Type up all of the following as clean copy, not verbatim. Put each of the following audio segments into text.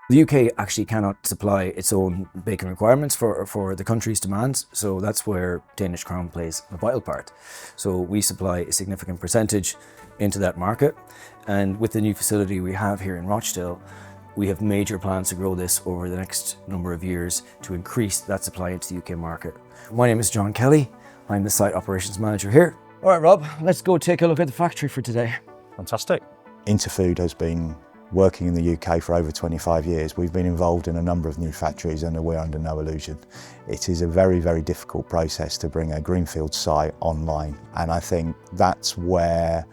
The UK actually cannot supply its own bacon requirements for the country's demands, so that's where Danish Crown plays a vital part. So we supply a significant percentage into that market, and with the new facility we have here in Rochdale, we have major plans to grow this over the next number of years to increase that supply into the UK market. My name is John Kelly. I'm the site operations manager here. All right, Rob, let's go take a look at the factory for today. Fantastic. Interfood has been working in the UK for over 25 years. We've been involved in a number of new factories, and we're under no illusion. It is a very, very difficult process to bring a greenfield site online. And I think that's where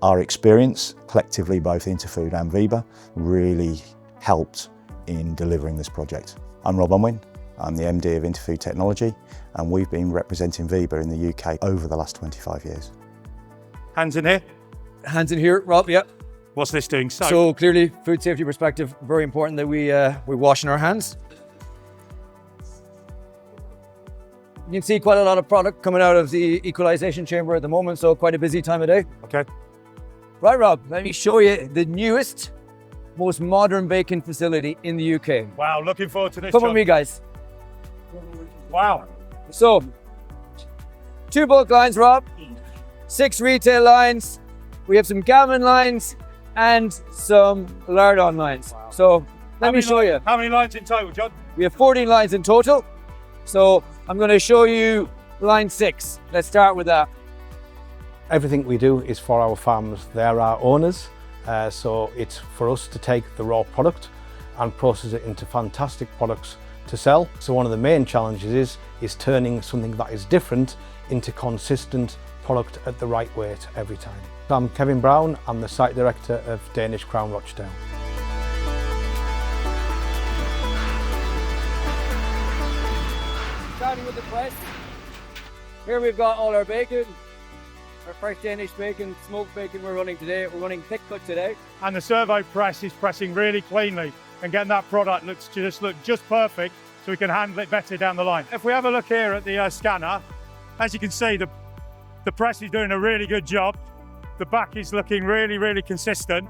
our experience, collectively both Interfood and Weber, really helped in delivering this project. I'm Rob Unwin. I'm the MD of Interfood Technology, and we've been representing Weber in the UK over the last 25 years. Hands in here. Hands in here, Rob, yeah. What's this doing? So clearly, food safety perspective, very important that we're washing our hands. You can see quite a lot of product coming out of the equalization chamber at the moment, so quite a busy time of day. Okay. Right, Rob, let me show you the newest, most modern bacon facility in the UK. Wow, looking forward to this. Come with me, guys. Wow. So, 2 bulk lines, Rob, 6 retail lines, we have some gammon lines, and some lardon lines. Wow. So let me show you. How many lines in total, John? We have 14 lines in total. So I'm going to show you line 6. Let's start with that. Everything we do is for our farmers. They're our owners. So it's for us to take the raw product and process it into fantastic products to sell. So one of the main challenges is turning something that is different into consistent product at the right weight every time. I'm Kevin Brown, I'm the site director of Danish Crown Rochdale. Starting with the press, here we've got all our bacon, our fresh Danish bacon, smoked bacon we're running today. We're running thick cut today. And the servo press is pressing really cleanly and getting that product look just perfect so we can handle it better down the line. If we have a look here at the scanner, as you can see, the press is doing a really good job. The back is looking really, really consistent.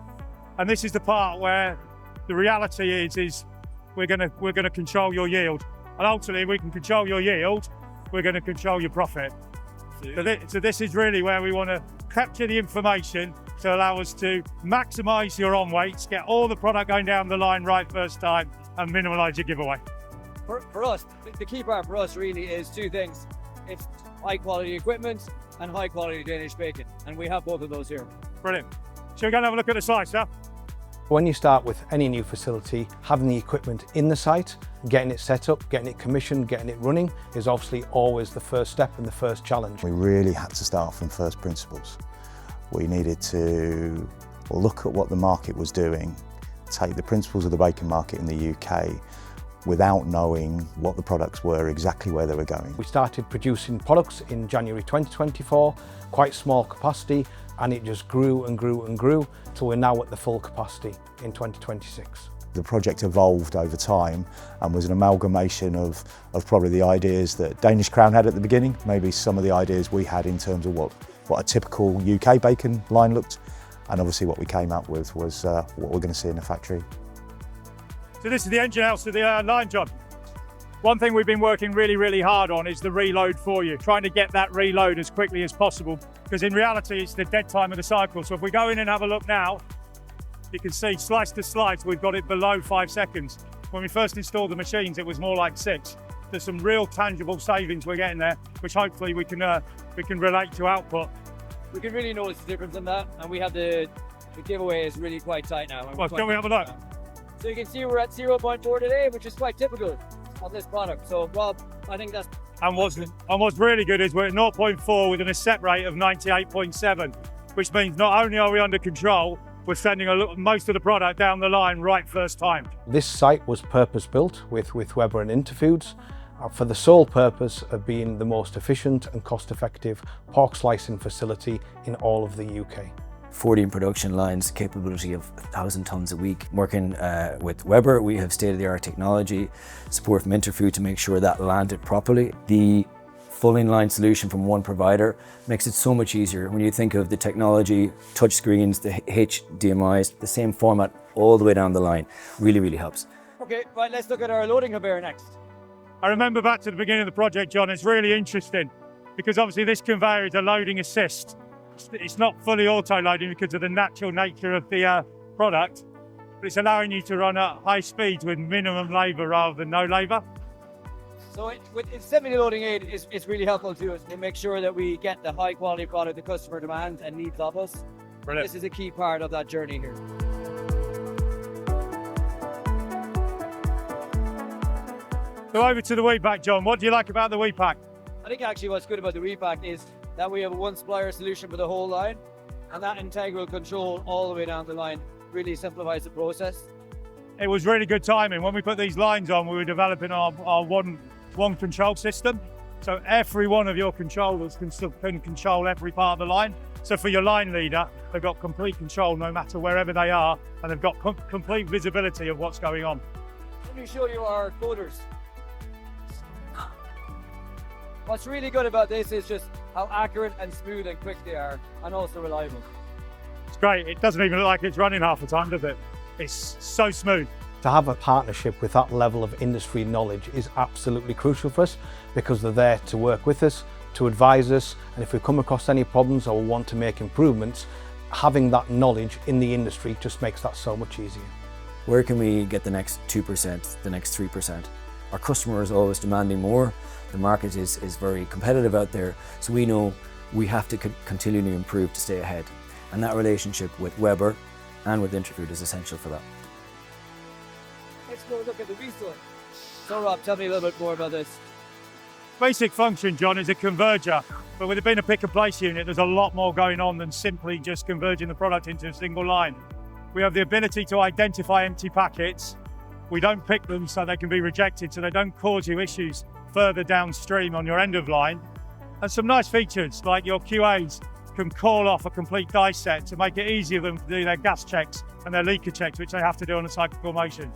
And this is the part where the reality is we're gonna control your yield. And ultimately, we can control your yield, we're gonna control your profit. So this is really where we wanna capture the information to allow us to maximize your on weights, get all the product going down the line right first time, and minimize your giveaway. For us, the key part for us really is 2 things. It's high quality equipment and high quality Danish bacon. And we have both of those here. Brilliant. Shall we go and have a look at the slice now? When you start with any new facility, having the equipment in the site, getting it set up, getting it commissioned, getting it running is obviously always the first step and the first challenge. We really had to start from first principles. We needed to look at what the market was doing, take the principles of the bacon market in the UK without knowing what the products were, exactly where they were going. We started producing products in January 2024, quite small capacity, and it just grew and grew and grew till we're now at the full capacity in 2026. The project evolved over time and was an amalgamation of probably the ideas that Danish Crown had at the beginning, maybe some of the ideas we had in terms of what a typical UK bacon line looked, and obviously what we came up with was what we're going to see in the factory. So this is the engine house of the line, John. One thing we've been working really, really hard on is the reload for you, trying to get that reload as quickly as possible, because in reality, it's the dead time of the cycle. So if we go in and have a look now, you can see slice to slice, we've got it below 5 seconds. When we first installed the machines, it was more like 6. There's some real tangible savings we're getting there, which hopefully we can relate to output. We can really notice the difference in that, and we have the giveaway is really quite tight now. Well, can we have a look? So you can see we're at 0.4 today, which is quite typical on this product. So Rob, I think that's... And what's really good is we're at 0.4 with an accept rate of 98.7, which means not only are we under control, we're sending most of the product down the line right first time. This site was purpose-built with Weber and Interfoods for the sole purpose of being the most efficient and cost-effective pork slicing facility in all of the UK. 14 production lines, capability of 1,000 tons a week. Working with Weber, we have state-of-the-art technology, support from Interfood to make sure that landed properly. The full inline solution from one provider makes it so much easier. When you think of the technology, touch screens, the HDMIs, the same format all the way down the line, really, really helps. Okay, right, let's look at our loading conveyor next. I remember back to the beginning of the project, John, it's really interesting because obviously this conveyor is a loading assist. It's not fully auto-loading because of the natural nature of the product, but it's allowing you to run at high speeds with minimum labour rather than no labour. So with semi-loading aid, it's really helpful to us to make sure that we get the high quality product the customer demands and needs of us. Brilliant. This is a key part of that journey here. So over to the wheat pack, John. What do you like about the wheat pack? I think actually what's good about the repack is that we have a one supplier solution for the whole line, and that integral control all the way down the line really simplifies the process. It was really good timing. When we put these lines on, we were developing our one control system. So every one of your controllers can control every part of the line. So for your line leader, they've got complete control no matter wherever they are, and they've got complete visibility of what's going on. Let me show you our coders. What's really good about this is just how accurate and smooth and quick they are, and also reliable. It's great. It doesn't even look like it's running half the time, does it? It's so smooth. To have a partnership with that level of industry knowledge is absolutely crucial for us because they're there to work with us, to advise us, and if we come across any problems or want to make improvements, having that knowledge in the industry just makes that so much easier. Where can we get the next 2%, the next 3%? Our customer is always demanding more. The market is very competitive out there, so we know we have to continually improve to stay ahead. And that relationship with Weber and with Interfood is essential for that. Let's go look at the restore. So Rob, tell me a little bit more about this. Basic function, John, is a converger, but with it being a pick and place unit, there's a lot more going on than simply just converging the product into a single line. We have the ability to identify empty packets. We don't pick them so they can be rejected, so they don't cause you issues further downstream on your end of line. And some nice features like your QAs can call off a complete die set to make it easier for them to do their gas checks and their leaker checks, which they have to do on a cyclical motion.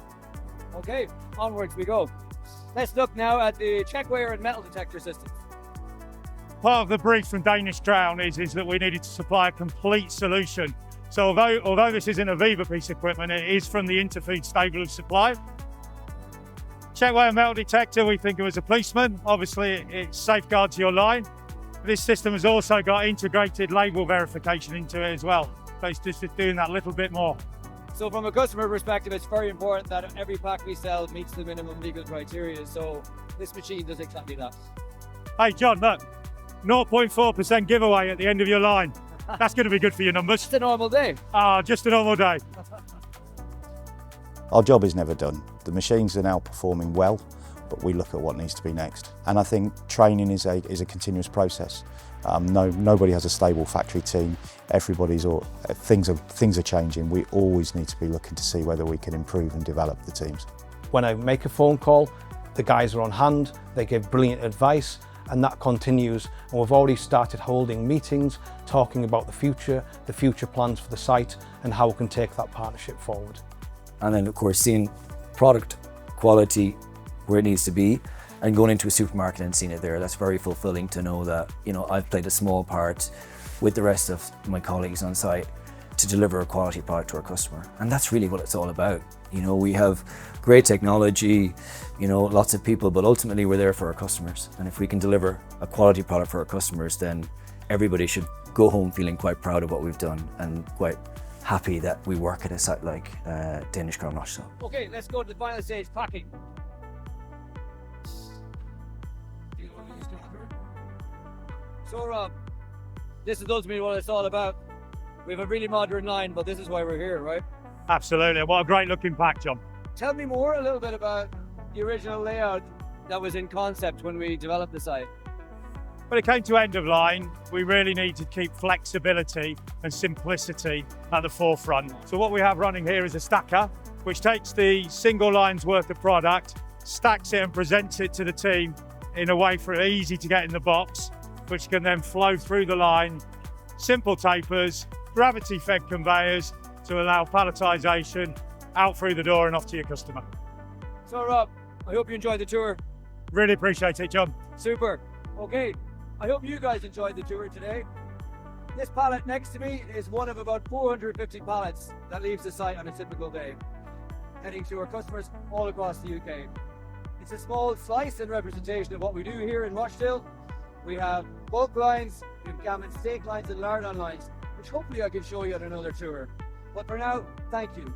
Okay, onwards we go. Let's look now at the check weigher and metal detector systems. Part of the brief from Danish Crown is that we needed to supply a complete solution. So although this isn't a Viva piece of equipment, it is from the Interfood stable of supply. Check weigher metal detector, we think of as a policeman. Obviously, it safeguards your line. This system has also got integrated label verification into it as well. So it's just doing that little bit more. So from a customer perspective, it's very important that every pack we sell meets the minimum legal criteria. So this machine does exactly that. Hey, John, look, 0.4% giveaway at the end of your line. That's going to be good for your numbers. Just a normal day. Just a normal day. Our job is never done. The machines are now performing well, but we look at what needs to be next. And I think training is a continuous process. Nobody has a stable factory team. Things are changing. We always need to be looking to see whether we can improve and develop the teams. When I make a phone call, the guys are on hand, they give brilliant advice, and that continues. And we've already started holding meetings, talking about the future plans for the site, and how we can take that partnership forward. And then of course seeing product quality where it needs to be and going into a supermarket and seeing it there, that's very fulfilling to know that, you know, I've played a small part with the rest of my colleagues on site to deliver a quality product to our customer. And that's really what it's all about. You know, we have great technology, you know, lots of people, but ultimately we're there for our customers. And if we can deliver a quality product for our customers, then everybody should go home feeling quite proud of what we've done and quite happy that we work at a site like Danish Crown Rochdale. Okay, let's go to the final stage, packing. So Rob, this is ultimately what it's all about. We have a really modern line, but this is why we're here, right? Absolutely. What a great looking pack, John. Tell me more a little bit about the original layout that was in concept when we developed the site. When it came to end of line, we really need to keep flexibility and simplicity at the forefront. So what we have running here is a stacker, which takes the single line's worth of product, stacks it and presents it to the team in a way for it easy to get in the box, which can then flow through the line. Simple tapers, gravity-fed conveyors to allow palletisation out through the door and off to your customer. So Rob, I hope you enjoyed the tour. Really appreciate it, John. Super. Okay, I hope you guys enjoyed the tour today. This pallet next to me is one of about 450 pallets that leaves the site on a typical day. heading to our customers all across the UK. It's a small slice and representation of what we do here in Rochdale. We have bulk lines, we have gammon steak lines and lardon lines, which hopefully I can show you on another tour. But for now, thank you.